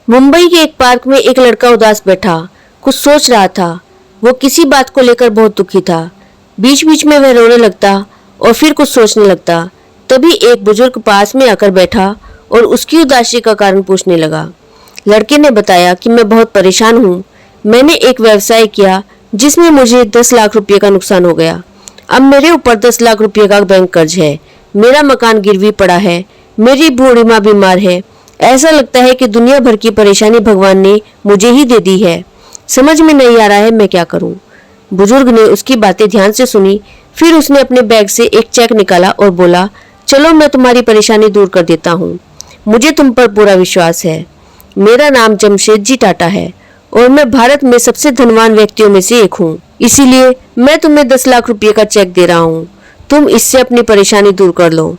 मुंबई के एक पार्क में एक लड़का उदास बैठा कुछ सोच रहा था। वो किसी बात को लेकर बहुत दुखी था। बीच बीच में वह रोने लगता और फिर कुछ सोचने लगता। तभी एक बुजुर्ग पास में आकर बैठा और उसकी उदासी का कारण पूछने लगा। लड़के ने बताया कि मैं बहुत परेशान हूँ। मैंने एक व्यवसाय किया जिसमें मुझे 10 लाख रुपये का नुकसान हो गया। अब मेरे ऊपर 10 लाख रुपये का बैंक कर्ज है। मेरा मकान गिरवी पड़ा है। मेरी बूढ़ी माँ बीमार है। ऐसा लगता है कि दुनिया भर की परेशानी भगवान ने मुझे ही दे दी है। समझ में नहीं आ रहा है मैं क्या करूं। बुजुर्ग ने उसकी बातें ध्यान से सुनी। फिर उसने अपने बैग से एक चेक निकाला और बोला, चलो मैं तुम्हारी परेशानी दूर कर देता हूं। मुझे तुम पर पूरा विश्वास है। मेरा नाम जमशेदजी टाटा है और मैं भारत में सबसे धनवान व्यक्तियों में से एक हूँ। इसीलिए मैं तुम्हें 10 लाख रुपये का चेक दे रहा हूँ। तुम इससे अपनी परेशानी दूर कर लो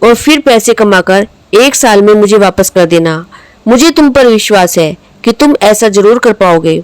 और फिर पैसे कमाकर 1 साल में मुझे वापस कर देना। मुझे तुम पर विश्वास है कि तुम ऐसा जरूर कर पाओगे।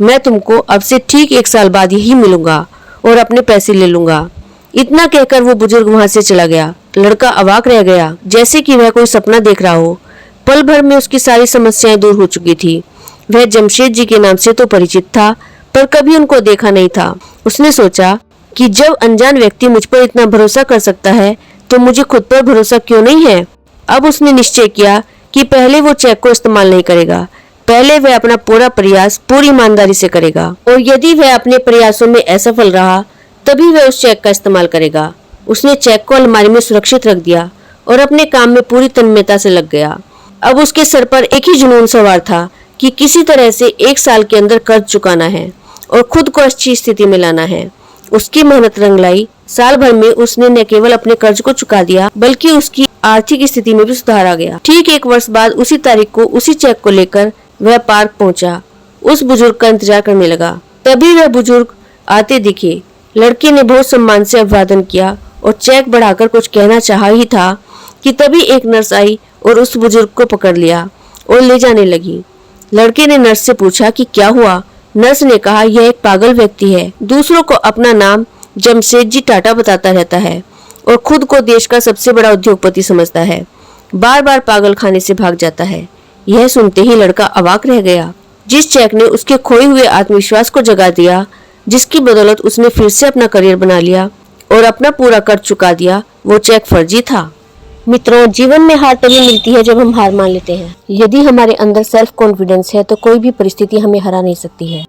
मैं तुमको अब से ठीक 1 साल बाद ही मिलूंगा और अपने पैसे ले लूंगा। इतना कहकर वो बुजुर्ग वहां से चला गया। लड़का अवाक रह गया, जैसे कि वह कोई सपना देख रहा हो। पल भर में उसकी सारी समस्याएं दूर हो चुकी थी। वह जमशेद जी के नाम से तो परिचित था, पर कभी उनको देखा नहीं था। उसने सोचा कि जब अनजान व्यक्ति मुझ पर इतना भरोसा कर सकता है तो मुझे खुद पर भरोसा क्यों नहीं है। अब उसने निश्चय किया कि पहले वो चेक को इस्तेमाल नहीं करेगा। पहले वह अपना पूरा प्रयास पूरी ईमानदारी से करेगा और यदि वह अपने प्रयासों में असफल रहा तभी वह उस चेक का इस्तेमाल करेगा। उसने चेक को अलमारी में सुरक्षित रख दिया और अपने काम में पूरी तन्मयता से लग गया। अब उसके सर पर एक ही जुनून सवार था कि किसी तरह से 1 साल के अंदर कर्ज चुकाना है और खुद को अच्छी स्थिति में लाना है। उसकी मेहनत रंग लाई। साल भर में उसने न केवल अपने कर्ज को चुका दिया बल्कि उसकी आर्थिक स्थिति में भी सुधार आ गया। ठीक 1 वर्ष बाद उसी तारीख को उसी चेक को लेकर वह पार्क पहुंचा। उस बुजुर्ग का इंतजार करने लगा। तभी वह बुजुर्ग आते दिखे। लड़के ने बहुत सम्मान से अभिवादन किया और चेक बढ़ाकर कुछ कहना चाहा ही था कि तभी एक नर्स आई और उस बुजुर्ग को पकड़ लिया और ले जाने लगी। लड़के ने नर्स से पूछा कि क्या हुआ। नर्स ने कहा, यह एक पागल व्यक्ति है। दूसरों को अपना नाम जमशेदजी टाटा बताता रहता है और खुद को देश का सबसे बड़ा उद्योगपति समझता है। बार बार पागल खाने से भाग जाता है। यह सुनते ही लड़का अवाक रह गया। जिस चेक ने उसके खोए हुए आत्मविश्वास को जगा दिया, जिसकी बदौलत उसने फिर से अपना करियर बना लिया और अपना पूरा कर्ज चुका दिया, वो चेक फर्जी था। मित्रों, जीवन में हार तभी मिलती है जब हम हार मान लेते हैं। यदि हमारे अंदर सेल्फ कॉन्फिडेंस है तो कोई भी परिस्थिति हमें हरा नहीं सकती है।